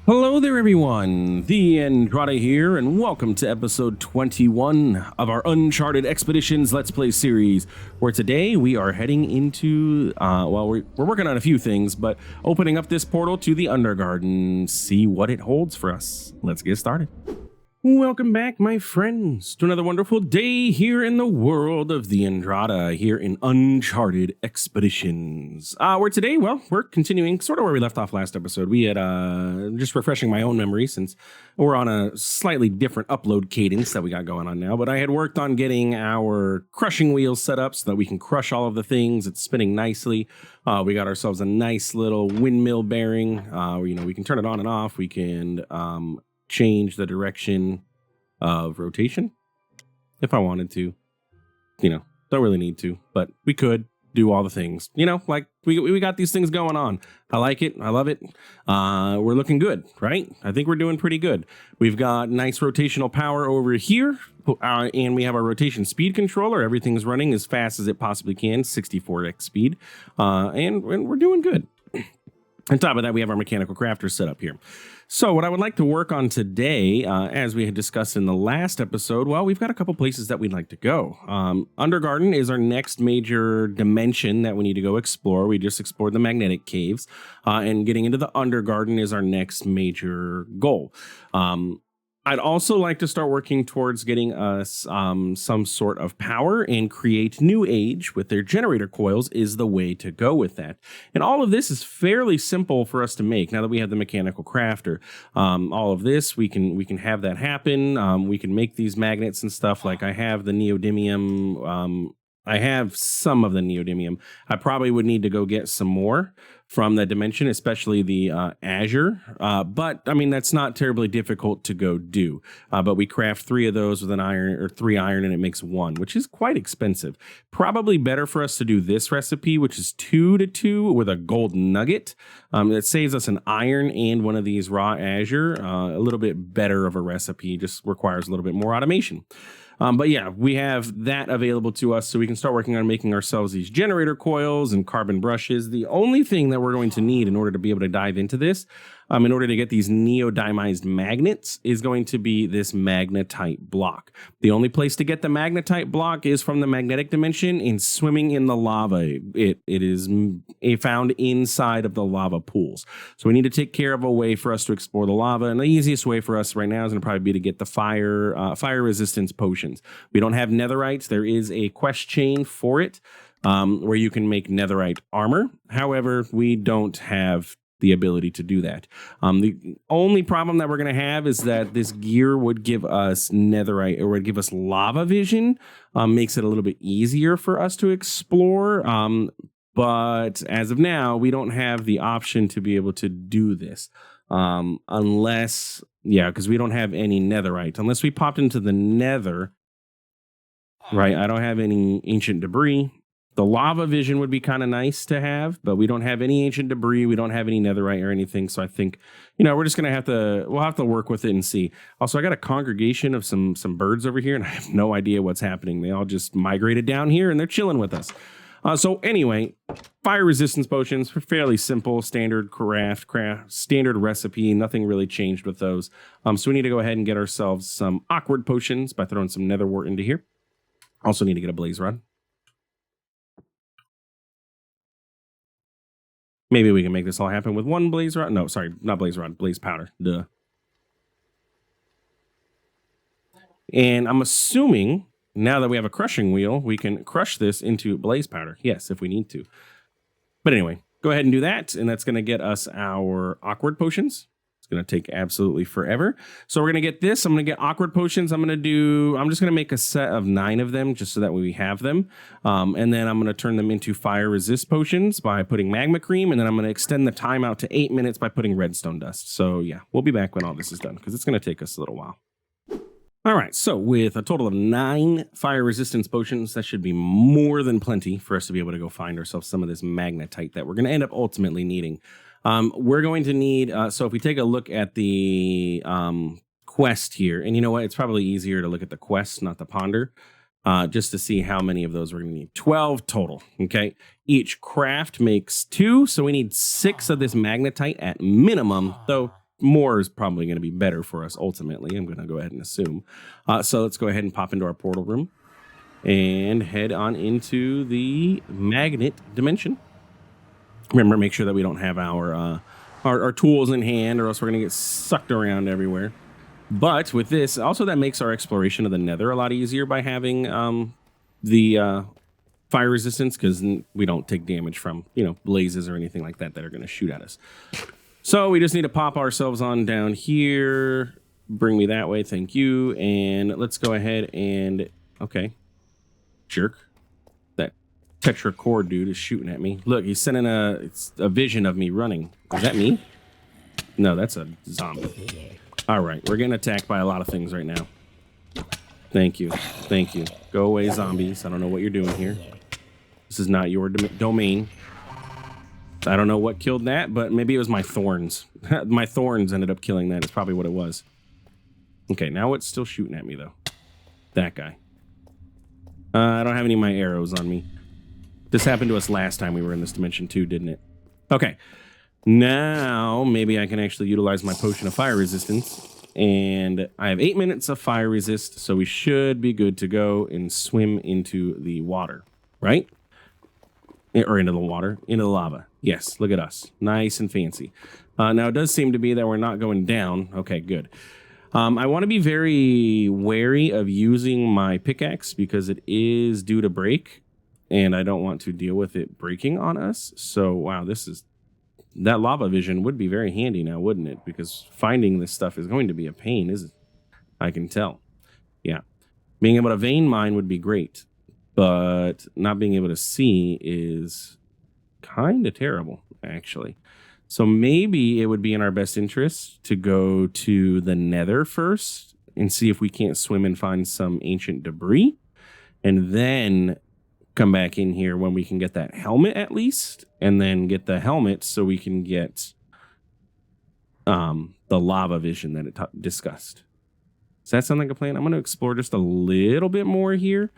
Hello there, everyone. TheAndrata here, and welcome to episode 21 of our Uncharted Expeditions Let's Play series, where today we are heading into, we're working on a few things, but opening up this portal to the Undergarden, see what it holds for us. Let's get started. Welcome back, my friends, to another wonderful day here in the world of TheAndrata, here in Uncharted Expeditions. Where today, we're continuing sort of where we left off last episode. We had, just refreshing my own memory since we're on a slightly different upload cadence that we got going on now, but I had worked on getting our crushing wheels set up so that we can crush all of the things. It's spinning nicely. We got ourselves a nice little windmill bearing. We can turn it on and off. We can, change the direction of rotation if I wanted to. Don't really need to, but we could do all the things. Like we got these things going on. I like it. I love it. We're looking good, right? I think we're doing pretty good. We've got nice rotational power over here, and we have our rotation speed controller. Everything's running as fast as it possibly can, 64x speed, and we're doing good. On top of that, we have our mechanical crafter set up here. So what I would like to work on today, as we had discussed in the last episode, we've got a couple places that we'd like to go. Undergarden is our next major dimension that we need to go explore. We just explored the magnetic caves, and getting into the Undergarden is our next major goal. I'd also like to start working towards getting us some sort of power, and create New Age with their generator coils is the way to go with that. And all of this is fairly simple for us to make now that we have the mechanical crafter. All of this, we can have that happen. We can make these magnets and stuff. Like I have the neodymium. I have some of the neodymium. I probably would need to go get some more from that dimension, especially the azure. But I mean, that's not terribly difficult to go do. But we craft 3 of those with an iron, or 3 iron, and it makes 1, which is quite expensive. Probably better for us to do this recipe, which is 2 to 2 with a gold nugget. That saves us an iron and one of these raw azure. A little bit better of a recipe, just requires a little bit more automation. But yeah, we have that available to us, so we can start working on making ourselves these generator coils and carbon brushes. The only thing that we're going to need in order to be able to dive into this, in order to get these neodymized magnets, is going to be this magnetite block. The only place to get the magnetite block is from the magnetic dimension and swimming in the lava. It is found inside of the lava pools. So we need to take care of a way for us to explore the lava, and the easiest way for us right now is going to probably be to get the fire resistance potions. We don't have netherite. There is a quest chain for it, where you can make netherite armor. However, we don't have the ability to do that. The only problem that we're going to have is that this gear would give us netherite, or would give us lava vision. Makes it a little bit easier for us to explore. But as of now, we don't have the option to be able to do this. Unless, because we don't have any netherite. Unless we popped into the nether, right? I don't have any ancient debris. The lava vision would be kind of nice to have, but we don't have any ancient debris. We don't have any netherite or anything. So I think, we're just going to we'll have to work with it and see. Also, I got a congregation of some birds over here, and I have no idea what's happening. They all just migrated down here, and they're chilling with us. So anyway, fire resistance potions, fairly simple, standard craft, standard recipe. Nothing really changed with those. So we need to go ahead and get ourselves some awkward potions by throwing some nether wart into here. Also need to get a blaze rod. Maybe we can make this all happen with 1 blaze rod. No, sorry, not blaze rod, blaze powder. Duh. And I'm assuming now that we have a crushing wheel, we can crush this into blaze powder. Yes, if we need to. But anyway, go ahead and do that. And that's going to get us our awkward potions. It's going to take absolutely forever. So we're going to get this. I'm going to get awkward potions. I'm just going to make a set of 9 of them just so that we have them. And then I'm going to turn them into fire resist potions by putting magma cream. And then I'm going to extend the time out to 8 minutes by putting redstone dust. So yeah, we'll be back when all this is done, because it's going to take us a little while. All right, so with a total of 9 fire resistance potions, that should be more than plenty for us to be able to go find ourselves some of this magnetite that we're going to end up ultimately needing. We're going to need, so if we take a look at the quest here, and you know what, it's probably easier to look at the quest, not the ponder, just to see how many of those we're going to need. 12 total, okay? Each craft makes 2, so we need 6 of this magnetite at minimum, though more is probably going to be better for us ultimately. I'm going to go ahead and assume. So let's go ahead and pop into our portal room and head on into the magnet dimension. Remember, make sure that we don't have our tools in hand, or else we're going to get sucked around everywhere. But with this, also that makes our exploration of the nether a lot easier by having the fire resistance, because we don't take damage from, blazes or anything like that are going to shoot at us. So we just need to pop ourselves on down here. Bring me that way, thank you. And let's go ahead and, okay, jerk. That tetracord dude is shooting at me. Look, he's sending a vision of me running. Is that me? No, that's a zombie. All right, we're getting attacked by a lot of things right now. Thank you. Thank you. Go away, zombies. I don't know what you're doing here. This is not your domain. I don't know what killed that, but maybe it was my thorns. My thorns ended up killing that. It's probably what it was. Okay, now it's still shooting at me, though. That guy. I don't have any of my arrows on me. This happened to us last time we were in this dimension, too, didn't it? Okay. Now, maybe I can actually utilize my potion of fire resistance. And I have 8 minutes of fire resist, so we should be good to go and swim into the water, right? Or into the water, into the lava. Yes, look at us. Nice and fancy. Now, it does seem to be that we're not going down. Okay, good. I want to be very wary of using my pickaxe because it is due to break, and I don't want to deal with it breaking on us. So, wow, that lava vision would be very handy now, wouldn't it? Because finding this stuff is going to be a pain, isn't it? I can tell. Yeah. Being able to vein mine would be great, but not being able to see is kind of terrible, actually. So maybe it would be in our best interest to go to the nether first and see if we can't swim and find some ancient debris, and then come back in here when we can get that helmet at least, and then get the helmet so we can get the lava vision that it discussed. Does that sound like a plan? I'm going to explore just a little bit more here,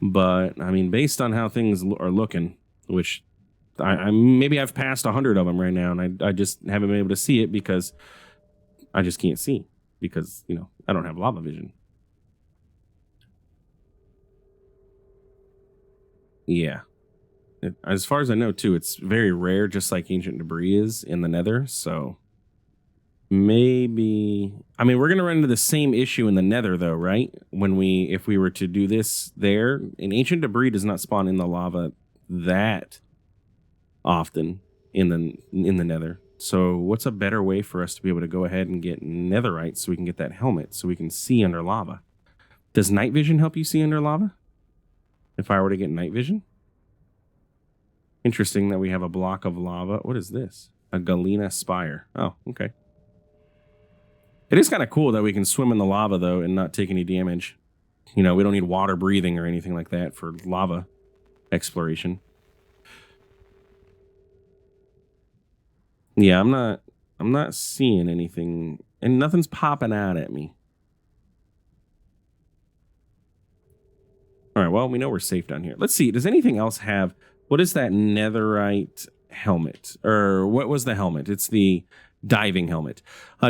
but I mean, based on how things are looking, which maybe I've passed 100 of them right now, and I just haven't been able to see it because I just can't see because, I don't have lava vision. Yeah. As far as I know, too, it's very rare, just like ancient debris is in the nether. So maybe, I mean, we're going to run into the same issue in the nether, though, right? If we were to do this there, and ancient debris does not spawn in the lava that often in the nether. So what's a better way for us to be able to go ahead and get netherite so we can get that helmet so we can see under lava? Does night vision help you see under lava? If I were to get night vision? Interesting that we have a block of lava. What is this? A Galena spire. Oh, okay. It is kind of cool that we can swim in the lava, though, and not take any damage. We don't need water breathing or anything like that for lava exploration. Yeah, I'm not seeing anything, and nothing's popping out at me. All right, well, we know we're safe down here. Let's see. Does anything else have... What is that netherite helmet? Or what was the helmet? It's the diving helmet.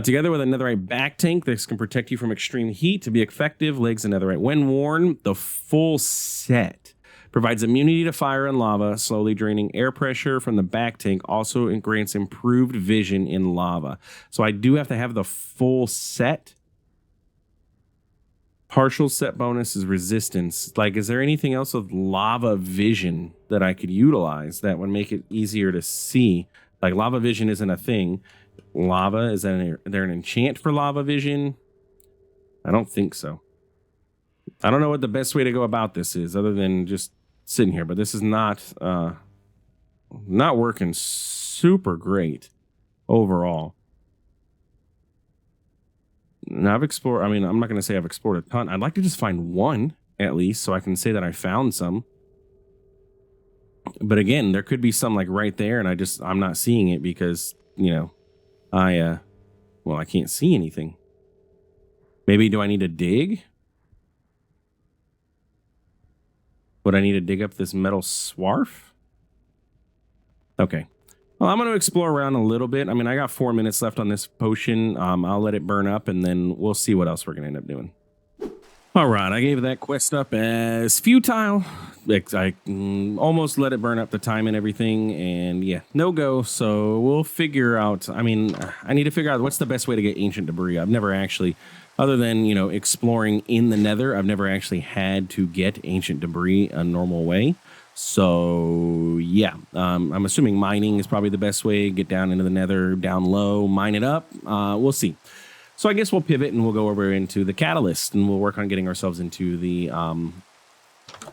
Together with a netherite back tank, this can protect you from extreme heat. To be effective, legs and netherite. When worn, the full set provides immunity to fire and lava, slowly draining air pressure from the back tank. Also, it grants improved vision in lava. So I do have to have the full set. Partial set bonus is resistance. Like, is there anything else with lava vision that I could utilize that would make it easier to see? Like, lava vision isn't a thing. Lava, is there an enchant for lava vision? I don't think so. I don't know what the best way to go about this is other than just sitting here, but this is not working super great overall. Now I've explored, I'm not going to say I've explored a ton. I'd like to just find one at least so I can say that I found some. But again, there could be some like right there and I'm not seeing it because, I can't see anything. Maybe do I need to dig? Would I need to dig up this metal swarf? Okay. Well, I'm going to explore around a little bit. I mean, I got 4 minutes left on this potion. I'll let it burn up, and then we'll see what else we're going to end up doing. All right, I gave that quest up as futile. I almost let it burn up the time and everything, and yeah, no go. So we'll figure out. I mean, I need to figure out what's the best way to get ancient debris. I've never actually, other than, you know, exploring in the nether, I've never actually had to get ancient debris a normal way. So yeah, I'm assuming mining is probably the best way. Get down into the nether, down low, mine it up. We'll see. So I guess we'll pivot and we'll go over into the catalyst and we'll work on getting ourselves into the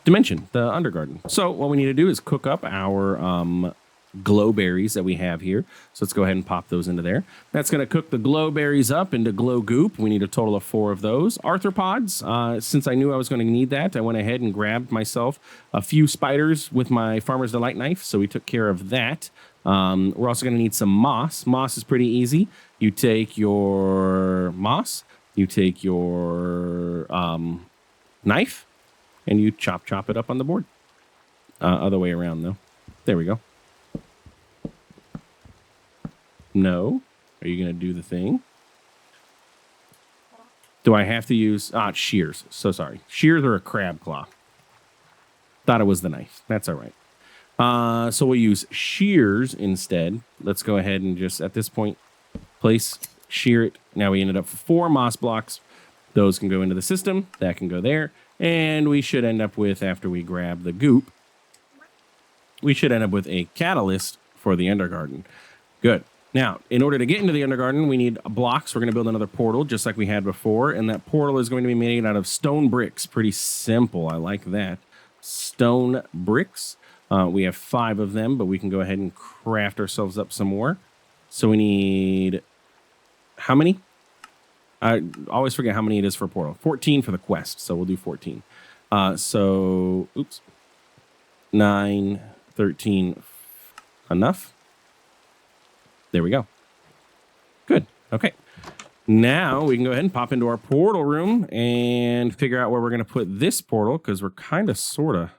dimension, the Undergarden. So what we need to do is cook up our glow berries that we have here. So let's go ahead and pop those into there. That's going to cook the glow berries up into glow goop. We need a total of 4 of those. Arthropods, since I knew I was going to need that, I went ahead and grabbed myself a few spiders with my Farmer's Delight knife. So we took care of that. We're also going to need some moss. Moss is pretty easy. You take your moss, you take your knife, and you chop it up on the board. Other way around, though. There we go. No. Are you going to do the thing? Do I have to use... it's shears. So sorry. Shears are a crab claw. Thought it was the knife. That's all right. So we'll use shears instead. Let's go ahead and just, at this point, place, shear it. Now we ended up with 4 moss blocks. Those can go into the system. That can go there. And we should end up with, after we grab the goop, we should end up with a catalyst for the Undergarden. Good. Now, in order to get into the Undergarden, we need blocks. We're going to build another portal, just like we had before. And that portal is going to be made out of stone bricks. Pretty simple. I like that. Stone bricks. We have 5 of them, but we can go ahead and craft ourselves up some more. So we need... How many? I always forget how many it is for a portal. 14 for the quest, so we'll do 14. So, oops. 9, 13. Enough? There we go. Good. Okay. Now we can go ahead and pop into our portal room and figure out where we're going to put this portal, because we're kind of, sort of,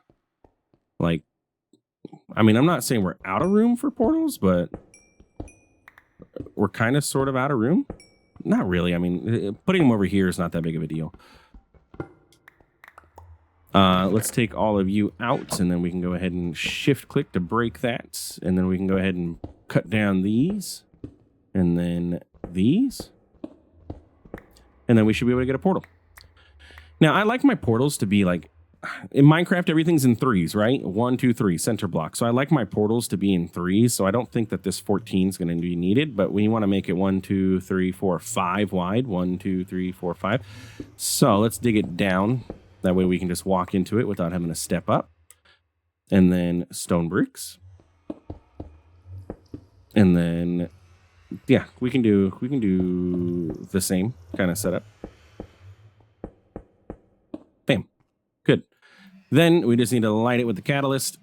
like... I mean, I'm not saying we're out of room for portals, but... we're kind of sort of out of room. Not really. I mean, putting them over here is not that big of a deal. Let's take all of you out, and then we can go ahead and shift click to break that. And then we can go ahead and cut down these. And then these. And then we should be able to get a portal. Now, I like my portals to be like... In Minecraft, everything's in 3s, right? 1, 2, 3, center block. So I like my portals to be in 3s. So I don't think that this 14 is going to be needed. But we want to make it 1, 2, 3, 4, 5 wide. 1, 2, 3, 4, 5. So let's dig it down. That way we can just walk into it without having to step up. And then stone bricks. And then, yeah, we can do the same kind of setup. Bam. Good. Then we just need to light it with the catalyst,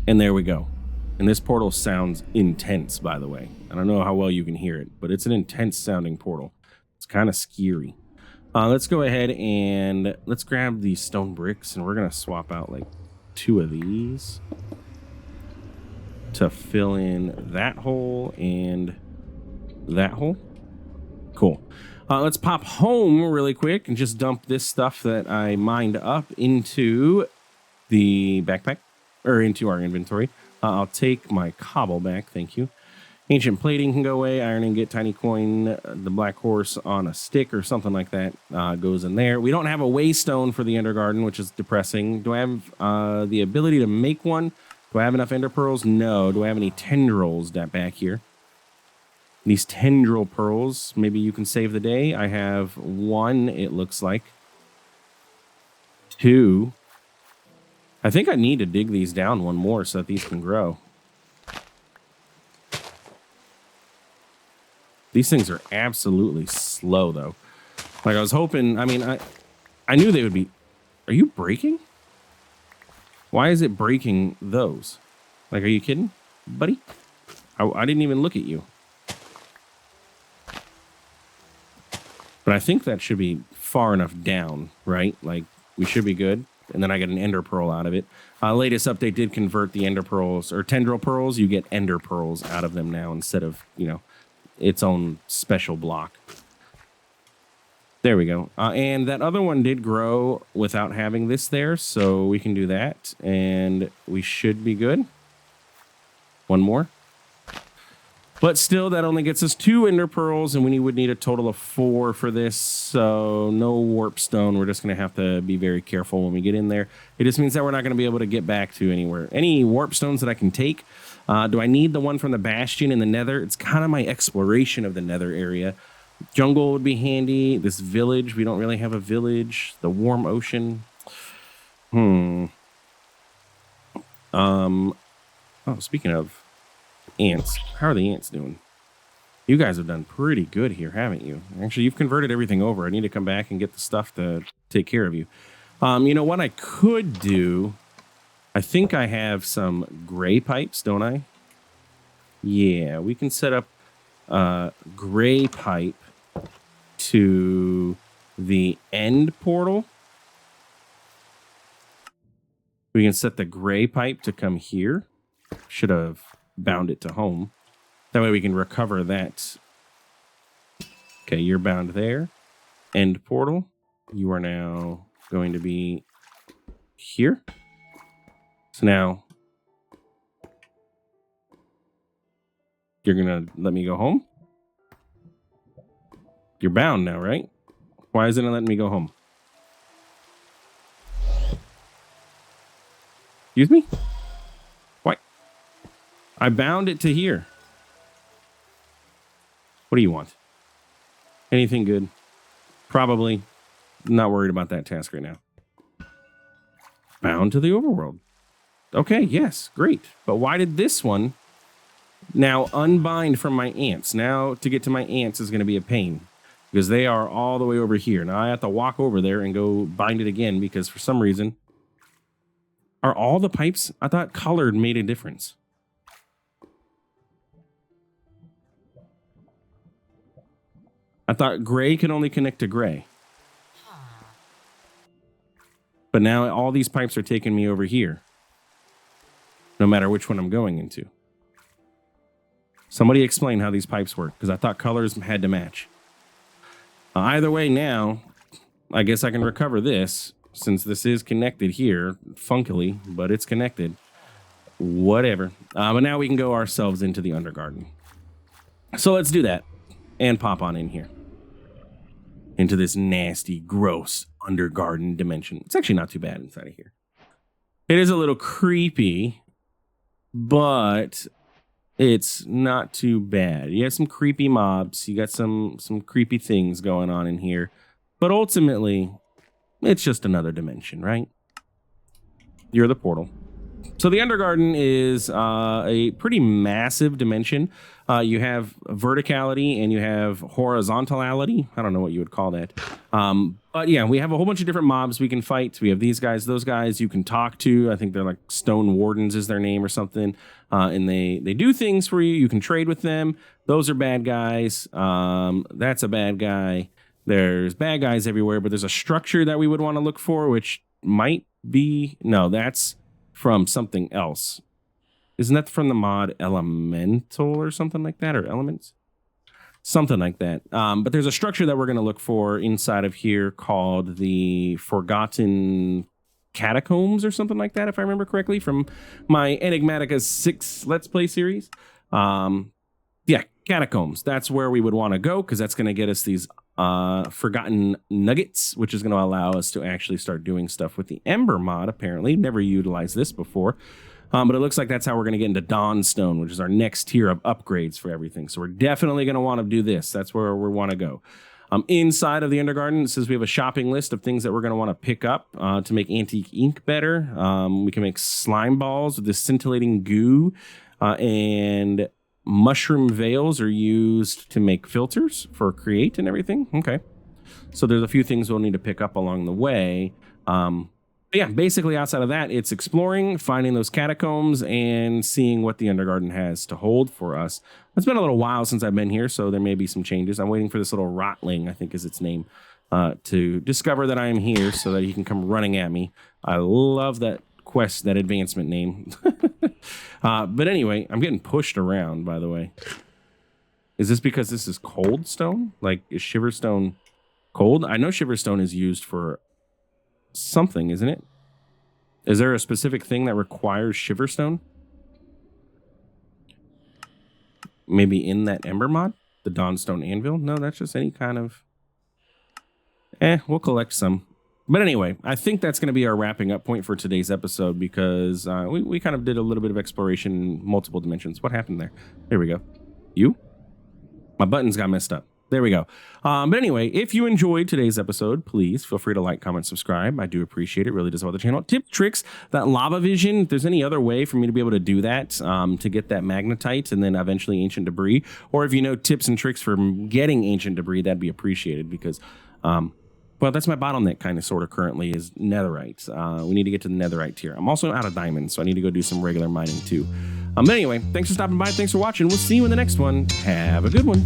and there we go. And this portal sounds intense, by the way. I don't know how well you can hear it, but it's an intense sounding portal. It's kind of scary. Let's go ahead and let's grab these stone bricks, and we're going to swap out like 2 of these to fill in that hole and that hole. Cool. Let's pop home really quick and just dump this stuff that I mined up into the backpack, or into our inventory. I'll take my cobble back, thank you. Ancient plating can go away. Iron ingot, tiny coin, the black horse on a stick or something like that goes in there. We don't have a waystone for the Undergarden, which is depressing. Do I have the ability to make one? Do I have enough ender pearls? No. Do I have any tendrils back here? These tendril pearls, maybe you can save the day. I have 1, it looks like. 2. I think I need to dig these down 1 more so that these can grow. These things are absolutely slow, though. Like, I was hoping... I mean, I knew they would be... Are you breaking? Why is it breaking those? Like, are you kidding, buddy? I didn't even look at you. But I think that should be far enough down, right? Like, we should be good. and then I get an ender pearl out of it. Latest update did convert the ender pearls, or tendril pearls. You get ender pearls out of them now instead of, you know, its own special block. There we go. And that other one did grow without having this there, so we can do that, and we should be good. One more. But still, that only gets us 2 ender pearls, and we would need a total of 4 for this, so no warp stone. We're just going to have to be very careful when we get in there. It just means that we're not going to be able to get back to anywhere. Any warp stones that I can take? Do I need the one from the Bastion in the Nether? It's kind of my exploration of the Nether area. Jungle would be handy. This village, we don't really have a village. The warm ocean. Oh, speaking of ants, how are the ants doing? You guys have done pretty good here, haven't you? Actually, you've converted everything over. I need to come back and get the stuff to take care of you. You know what I could do? I think I have some gray pipes, don't I? Yeah, we can set up a gray pipe to the end portal. We can set the gray pipe to come here. Should have bound it to home. That way we can recover that. Okay, you're bound there. End portal. You are now going to be here. So now you're going to let me go home. You're bound now, right? Why isn't it letting me go home? Excuse me? Why? I bound it to here. What do you want? Anything good? Probably. Not worried about that task right now. Bound to the overworld. Okay, yes, great. But why did this one now unbind from my ants? Now to get to my ants is going to be a pain, because they are all the way over here. Now I have to walk over there and go bind it again, because for some reason, are all the pipes? I thought colored made a difference. I thought gray could only connect to gray. But now all these pipes are taking me over here, no matter which one I'm going into. Somebody explain how these pipes work, because I thought colors had to match. Either way now, I guess I can recover this, since this is connected here, funkily, but it's connected. Whatever. But now we can go ourselves into the Undergarden. So let's do that, and pop on in here. Into this nasty, gross Undergarden dimension. It's actually not too bad inside of here. It is a little creepy, but it's not too bad. You have some creepy mobs. You got some creepy things going on in here. But ultimately, it's just another dimension, right? You're the portal. So the Undergarden is a pretty massive dimension. You have verticality and you have horizontality. I don't know what you would call that. But yeah, we have a whole bunch of different mobs we can fight. We have these guys, those guys you can talk to. I think they're like Stone Wardens is their name or something. And they do things for you. You can trade with them. Those are bad guys. That's a bad guy. There's bad guys everywhere, but there's a structure that we would want to look for, which might be... No, that's from something else. Isn't that from the mod Elemental or something like that? Or Elements? Something like that. But there's a structure that we're going to look for inside of here called the Forgotten Catacombs or something like that, if I remember correctly, from my Enigmatica 6 Let's Play series. Yeah, Catacombs. That's where we would want to go, because that's going to get us these Forgotten Nuggets, which is going to allow us to actually start doing stuff with the Ember mod, apparently. Never utilized this before. But it looks like that's how we're going to get into Dawnstone, which is our next tier of upgrades for everything. So we're definitely going to want to do this. That's where we want to go. Inside of the Undergarden, it says we have a shopping list of things that we're going to want to pick up to make antique ink better. We can make slime balls with this scintillating goo, and mushroom veils are used to make filters for create and everything. Okay. So there's a few things we'll need to pick up along the way. But yeah, basically outside of that, it's exploring, finding those catacombs, and seeing what the Undergarden has to hold for us. It's been a little while since I've been here, so there may be some changes. I'm waiting for this little Rotling, I think is its name, to discover that I am here so that he can come running at me. I love that quest, that advancement name. But anyway, I'm getting pushed around, by the way. Is this because this is cold stone? Like, is Shiverstone cold? I know Shiverstone is used for something, isn't it? Is there a specific thing that requires Shiverstone? Maybe in that Ember mod? The Dawnstone Anvil? No, that's just any kind of... we'll collect some. But anyway, I think that's going to be our wrapping up point for today's episode because we kind of did a little bit of exploration in multiple dimensions. What happened there? There we go. You? My buttons got messed up. There we go. But anyway, if you enjoyed today's episode, please feel free to like, comment, subscribe. I do appreciate it. Really does help the channel. Tip, tricks, that lava vision. If there's any other way for me to be able to do that, to get that magnetite and then eventually ancient debris, or if you know tips and tricks for getting ancient debris, that'd be appreciated because, well, that's my bottleneck kind of sort of currently is netherite. We need to get to the netherite tier. I'm also out of diamonds, so I need to go do some regular mining too. But anyway, thanks for stopping by. Thanks for watching. We'll see you in the next one. Have a good one.